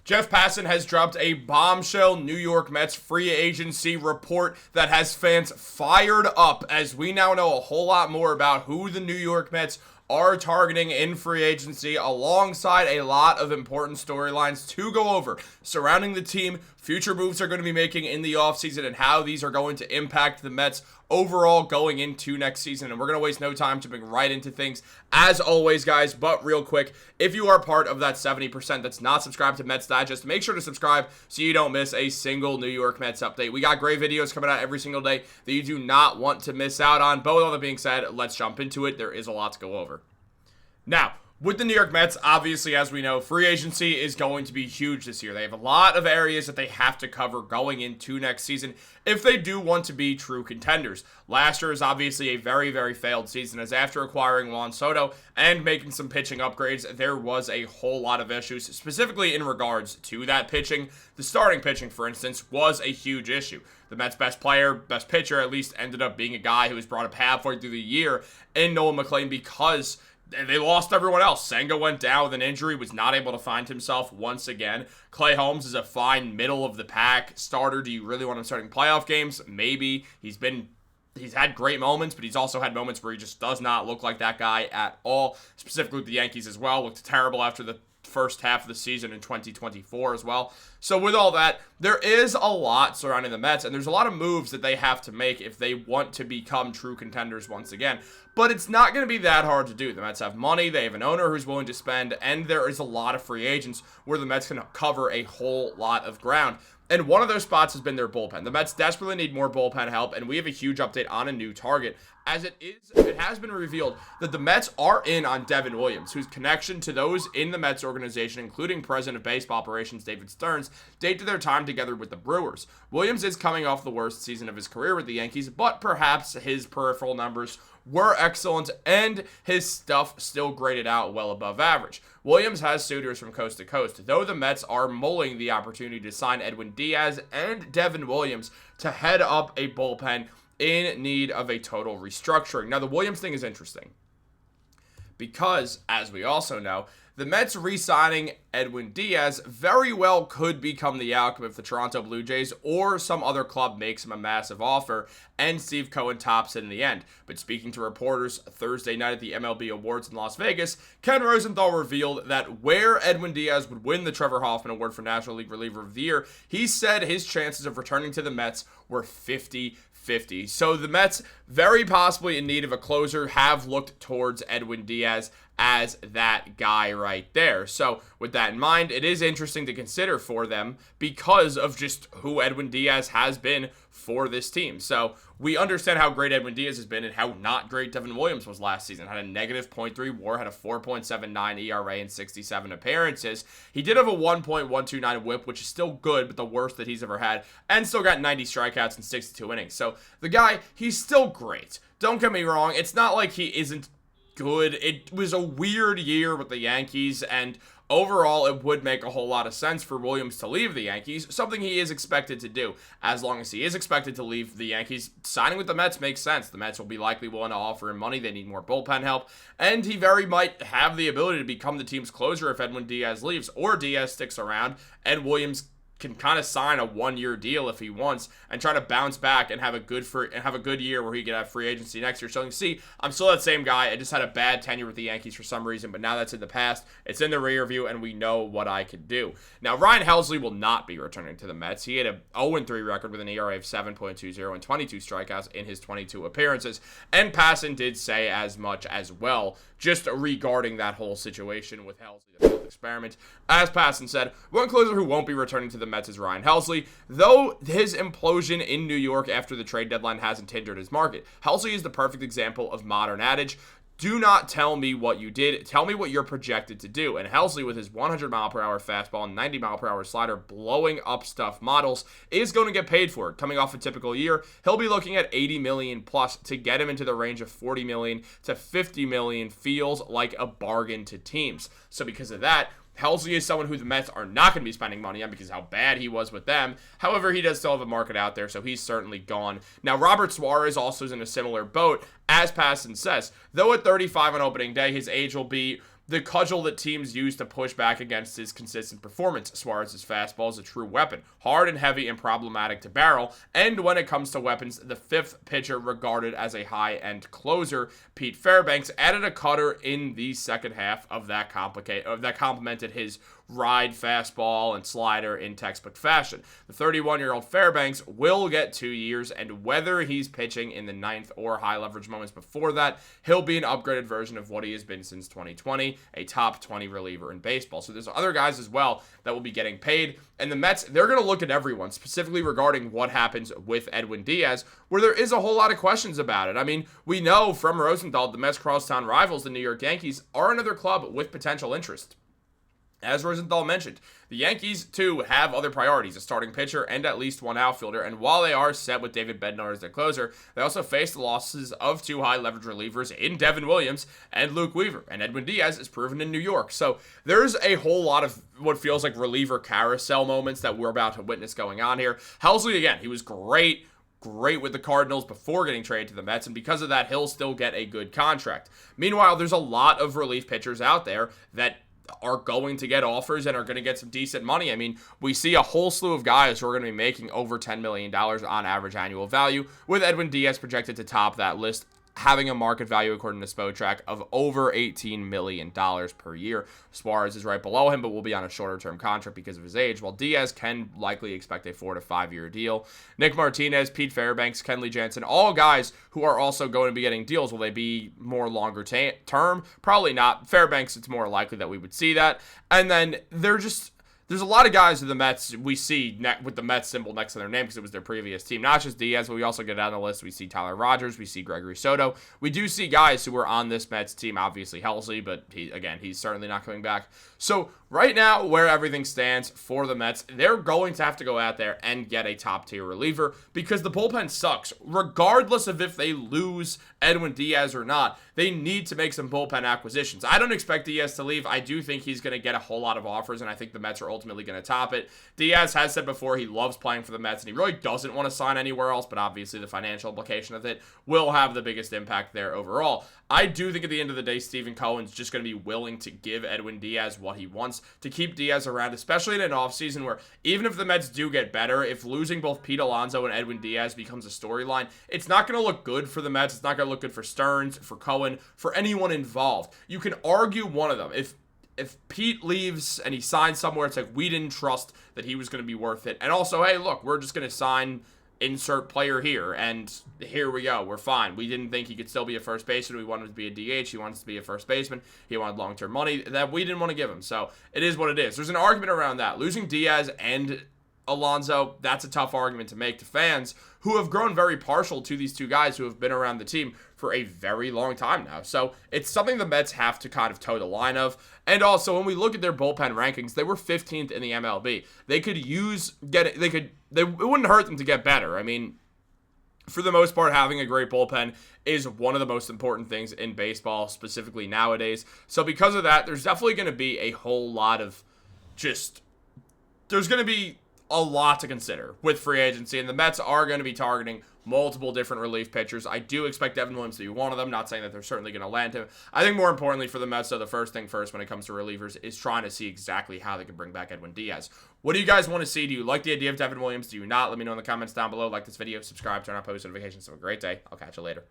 Jeff Passan has dropped a bombshell New York Mets free agency report that has fans fired up, as we now know a whole lot more about who the New York Mets are targeting in free agency, alongside a lot of important storylines to go over surrounding the team, future moves they're going to be making in the offseason, and how these are going to impact the Mets overall going into next season. And we're going to waste no time jumping right into things as always, guys. But real quick, if you are part of that 70% that's not subscribed to Mets Digest, make sure to subscribe so you don't miss a single New York Mets update. We got great videos coming out every single day that you do not want to miss out on. But with all that being said, let's jump into it. There is a lot to go over. Now, with the New York Mets, obviously, as we know, free agency is going to be huge this year. They have a lot of areas that they have to cover going into next season if they do want to be true contenders. Last year is obviously a very, very failed season, as after acquiring Juan Soto and making some pitching upgrades, there was a whole lot of issues, specifically in regards to that pitching. The starting pitching, for instance, was a huge issue. The Mets' best player, best pitcher, at least ended up being a guy who was brought up halfway through the year in Nolan McLean, because they lost everyone else. Senga went down with an injury, was not able to find himself once again. Clay Holmes is a fine middle-of-the-pack starter. Do you really want him starting playoff games? Maybe. He's had great moments, but he's also had moments where he just does not look like that guy at all, specifically with the Yankees as well. Looked terrible after the first half of the season in 2024 as well. So with all that, there is a lot surrounding the Mets, and there's a lot of moves that they have to make if they want to become true contenders once again. But it's not going to be that hard to do. The Mets have money, they have an owner who's willing to spend, and there is a lot of free agents where the Mets can cover a whole lot of ground. And one of those spots has been their bullpen. The Mets desperately need more bullpen help, and we have a huge update on a new target. As it has been revealed that the Mets are in on Devin Williams, whose connection to those in the Mets organization, including President of Baseball Operations David Stearns, date to their time together with the Brewers. Williams is coming off the worst season of his career with the Yankees, but perhaps his peripheral numbers were excellent, and his stuff still graded out well above average. Williams has suitors from coast to coast, though the Mets are mulling the opportunity to sign Edwin Diaz and Devin Williams to head up a bullpen in need of a total restructuring. Now, the Williams thing is interesting because, as we also know, the Mets re-signing Edwin Diaz very well could become the outcome if the Toronto Blue Jays or some other club makes him a massive offer and Steve Cohen tops it in the end. But speaking to reporters Thursday night at the MLB Awards in Las Vegas, Ken Rosenthal revealed that where Edwin Diaz would win the Trevor Hoffman Award for National League Reliever of the Year, he said his chances of returning to the Mets were 50-50. So the Mets, very possibly in need of a closer, have looked towards Edwin Diaz as that guy right there. So with that in mind, it is interesting to consider for them because of just who Edwin Diaz has been for this team. So we understand how great Edwin Diaz has been and how not great Devin Williams was last season. Had a negative .3 WAR, had a 4.79 ERA in 67 appearances. He did have a 1.129 whip, which is still good, but the worst that he's ever had, and still got 90 strikeouts in 62 innings. So the guy, he's still great. Don't get me wrong. It's not like he isn't good. It was a weird year with the Yankees, and overall, it would make a whole lot of sense for Williams to leave the Yankees, something he is expected to do. As long as he is expected to leave the Yankees, signing with the Mets makes sense. The Mets will be likely willing to offer him money. They need more bullpen help, and he very might have the ability to become the team's closer if Edwin Diaz leaves, or Diaz sticks around, and Williams can kind of sign a one-year deal if he wants and try to bounce back and have a good year where he can have free agency next year. So you can see, I'm still that same guy. I just had a bad tenure with the Yankees for some reason, but now that's in the past. It's in the rear view, and we know what I could do. Now, Ryan Helsley will not be returning to the Mets. He had a 0-3 record with an ERA of 7.20 and 22 strikeouts in his 22 appearances, and Passan did say as much as well, just regarding that whole situation with Helsley, the experiment. As Passan said, one closer who won't be returning to the Mets is Ryan Helsley, though his implosion in New York after the trade deadline hasn't hindered his market. Helsley is the perfect example of modern adage, do not tell me what you did, tell me what you're projected to do. And Helsley, with his 100-mile-per-hour fastball and 90-mile-per-hour slider blowing up stuff models, is going to get paid for it. Coming off a typical year, he'll be looking at $80 million plus. To get him into the range of $40 million to $50 million feels like a bargain to teams. So because of that, Helsley is someone who the Mets are not going to be spending money on because of how bad he was with them. However, he does still have a market out there, so he's certainly gone. Now, Robert Suarez also is in a similar boat, as Passan says. Though at 35 on opening day, his age will be the cudgel that teams use to push back against his consistent performance. Suarez's fastball is a true weapon, hard and heavy and problematic to barrel, and when it comes to weapons, the fifth pitcher regarded as a high-end closer, Pete Fairbanks, added a cutter in the second half of that complemented his ride fastball and slider in textbook fashion. The 31-year-old Fairbanks will get 2 years, and whether he's pitching in the ninth or high leverage moments before that, he'll be an upgraded version of what he has been since 2020, a top 20 reliever in baseball. So there's other guys as well that will be getting paid, and the Mets, they're going to look at everyone, specifically regarding what happens with Edwin Diaz, where there is a whole lot of questions about it. I mean, we know from Rosenthal, the Mets' crosstown rivals, the New York Yankees, are another club with potential interest. As Rosenthal mentioned, the Yankees, too, have other priorities, a starting pitcher and at least one outfielder, and while they are set with David Bednar as their closer, they also face the losses of two high-leverage relievers in Devin Williams and Luke Weaver, and Edwin Diaz is proven in New York. So there's a whole lot of what feels like reliever carousel moments that we're about to witness going on here. Helsley, again, he was great with the Cardinals before getting traded to the Mets, and because of that, he'll still get a good contract. Meanwhile, there's a lot of relief pitchers out there that are going to get offers and are going to get some decent money. I mean, we see a whole slew of guys who are going to be making over $10 million on average annual value, with Edwin Diaz projected to top that list, having a market value, according to Spotrac, of over $18 million per year. Suarez is right below him, but will be on a shorter-term contract because of his age, while Diaz can likely expect a 4 to 5 year deal. Nick Martinez, Pete Fairbanks, Kenley Jansen, all guys who are also going to be getting deals. Will they be more longer term? Probably not. Fairbanks, it's more likely that we would see that. And then there's a lot of guys in the Mets we see with the Mets symbol next to their name because it was their previous team. Not just Diaz, but we also get down the list. We see Tyler Rogers. We see Gregory Soto. We do see guys who were on this Mets team, obviously Helsley, but he's certainly not coming back. So right now, where everything stands for the Mets, they're going to have to go out there and get a top-tier reliever because the bullpen sucks. Regardless of if they lose Edwin Diaz or not, they need to make some bullpen acquisitions. I don't expect Diaz to leave. I do think he's going to get a whole lot of offers, and I think the Mets are ultimately going to top it. Diaz has said before he loves playing for the Mets, and he really doesn't want to sign anywhere else, but obviously the financial implication of it will have the biggest impact there overall. I do think at the end of the day, Stephen Cohen's just going to be willing to give Edwin Diaz what he wants to keep Diaz around, especially in an offseason where even if the Mets do get better, if losing both Pete Alonso and Edwin Diaz becomes a storyline, it's not going to look good for the Mets. It's not going to look good for Stearns, for Cohen, for anyone involved. You can argue one of them. If Pete leaves and he signs somewhere, it's like we didn't trust that he was going to be worth it. And also, hey, look, we're just going to sign insert player here, and here we go. We're fine. We didn't think he could still be a first baseman. We wanted him to be a DH. He wanted to be a first baseman. He wanted long-term money that we didn't want to give him. So it is what it is. There's an argument around that. Losing Diaz and Alonso, that's a tough argument to make to fans who have grown very partial to these two guys who have been around the team for a very long time now. So it's something the Mets have to kind of toe the line of. And also, when we look at their bullpen rankings, they were 15th in the MLB. It wouldn't hurt them to get better. I mean, for the most part, having a great bullpen is one of the most important things in baseball, specifically nowadays. So because of that, there's definitely going to be a whole lot of there's going to be a lot to consider with free agency, and the Mets are going to be targeting multiple different relief pitchers. I do expect Devin Williams to be one of them, not saying that they're certainly going to land him. I think more importantly for the Mets, though, the first thing first when it comes to relievers is trying to see exactly how they can bring back Edwin Diaz. What do you guys want to see? Do you like the idea of Devin Williams? Do you not? Let me know in the comments down below. Like this video, subscribe, turn on post notifications. Have a great day. I'll catch you later.